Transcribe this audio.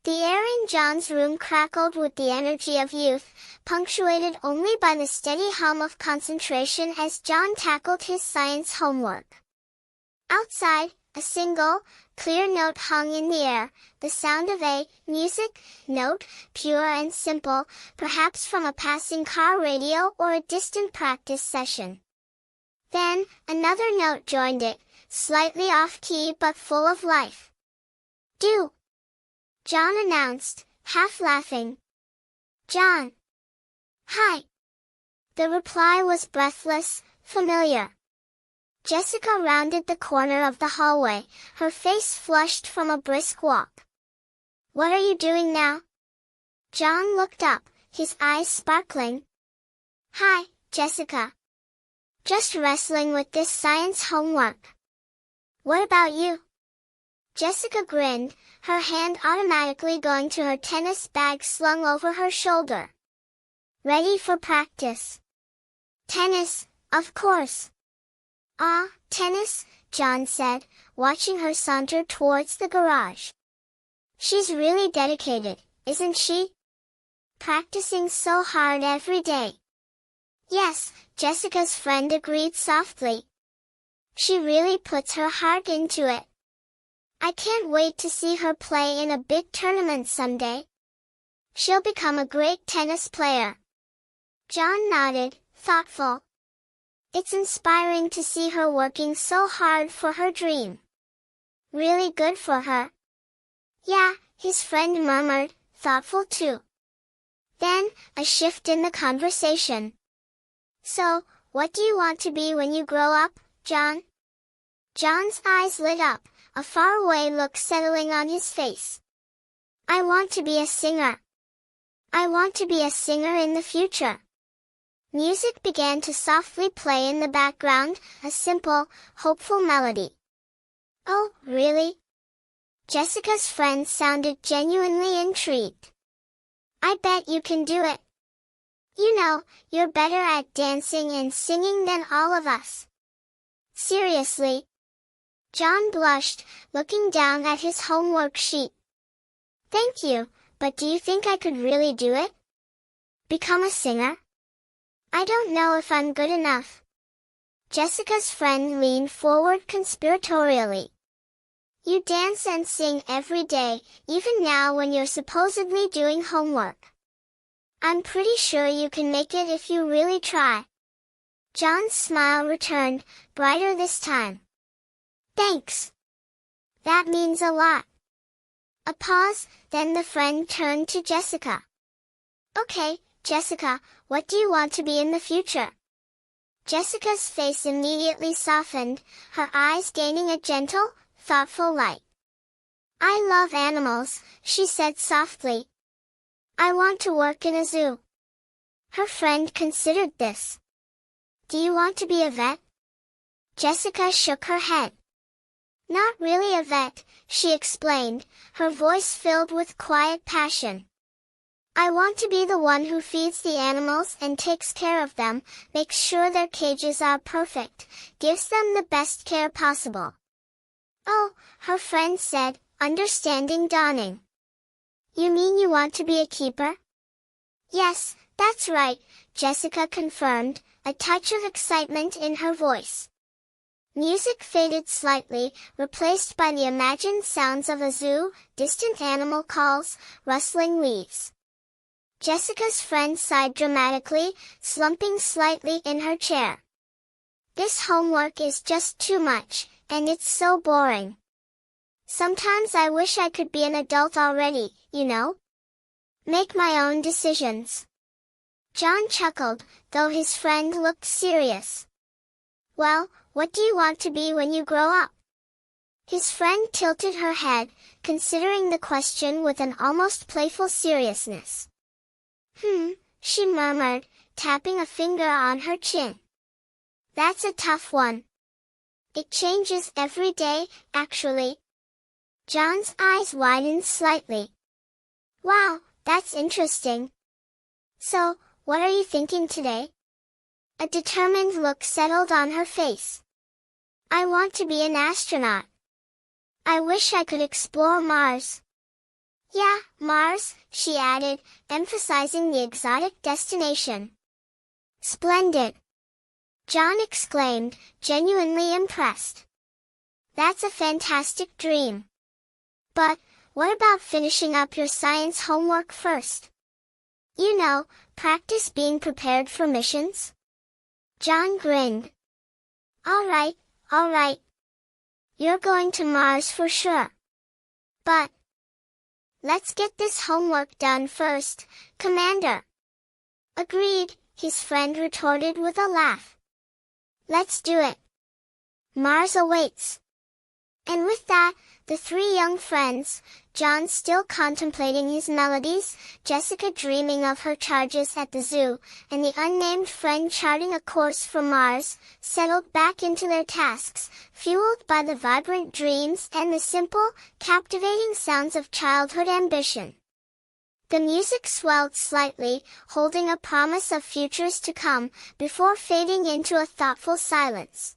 The air in John's room crackled with the energy of youth, punctuated only by the steady hum of concentration as John tackled his science homework. Outside, a single, clear note hung in the air, the sound of a music note, pure and simple, perhaps from a passing car radio or a distant practice session. Then, another note joined it, slightly off-key but full of life. "Do," John announced, half laughing. "John." "Hi." The reply was breathless, familiar. Jessica rounded the corner of the hallway, her face flushed from a brisk walk. "What are you doing now?" John looked up, his eyes sparkling. "Hi, Jessica. Just wrestling with this science homework. What about you?" Jessica grinned, her hand automatically going to her tennis bag slung over her shoulder. "Ready for practice." "Tennis, of course." "Ah, tennis," John said, watching her saunter towards the garage. "She's really dedicated, isn't she? Practicing so hard every day." "Yes," Jessica's friend agreed softly. "She really puts her heart into it. I can't wait to see her play in a big tournament someday. She'll become a great tennis player." John nodded, thoughtful. It's inspiring to see her working so hard for her dream. Really good for her. "Yeah," his friend murmured, thoughtful too. Then, a shift in the conversation. "So, what do you want to be when you grow up, John?" John's eyes lit up, a faraway look settling on his face. "I want to be a singer. I want to be a singer in the future." Music began to softly play in the background, a simple, hopeful melody. "Oh, really?" Jessica's friend sounded genuinely intrigued. "I bet you can do it. You know, you're better at dancing and singing than all of us." "Seriously?" John blushed, looking down at his homework sheet. "Thank you, but do you think I could really do it? Become a singer? I don't know if I'm good enough." Jessica's friend leaned forward conspiratorially. "You dance and sing every day, even now when you're supposedly doing homework. I'm pretty sure you can make it if you really try." John's smile returned, brighter this time. "Thanks. That means a lot." A pause, then the friend turned to Jessica. "Okay, Jessica, what do you want to be in the future?" Jessica's face immediately softened, her eyes gaining a gentle, thoughtful light. "I love animals," she said softly. "I want to work in a zoo." Her friend considered this. "Do you want to be a vet?" Jessica shook her head. "Not really a vet," she explained, her voice filled with quiet passion. "I want to be the one who feeds the animals and takes care of them, makes sure their cages are perfect, gives them the best care possible." "Oh," her friend said, understanding dawning. "You mean you want to be a keeper?" "Yes, that's right," Jessica confirmed, a touch of excitement in her voice. Music faded slightly, replaced by the imagined sounds of a zoo, distant animal calls, rustling leaves. Jessica's friend sighed dramatically, slumping slightly in her chair. "This homework is just too much, and it's so boring. Sometimes I wish I could be an adult already, you know? Make my own decisions." John chuckled, though his friend looked serious. "Well, what do you want to be when you grow up?" His friend tilted her head, considering the question with an almost playful seriousness. She murmured, tapping a finger on her chin. "That's a tough one. It changes every day, actually." John's eyes widened slightly. "Wow, that's interesting. So, what are you thinking today?" A determined look settled on her face. "I want to be an astronaut. I wish I could explore Mars." Yeah, Mars, she added, emphasizing the exotic destination. Splendid! John exclaimed, genuinely impressed. That's a fantastic dream. But, what about finishing up your science homework first? You know, practice being prepared for missions? John grinned. All right. You're going to Mars for sure. But, let's get this homework done first, Commander. Agreed, his friend retorted with a laugh. Let's do it. Mars awaits. And with that, the three young friends, John still contemplating his melodies, Jessica dreaming of her charges at the zoo, and the unnamed friend charting a course for Mars, settled back into their tasks, fueled by the vibrant dreams and the simple, captivating sounds of childhood ambition. The music swelled slightly, holding a promise of futures to come, before fading into a thoughtful silence.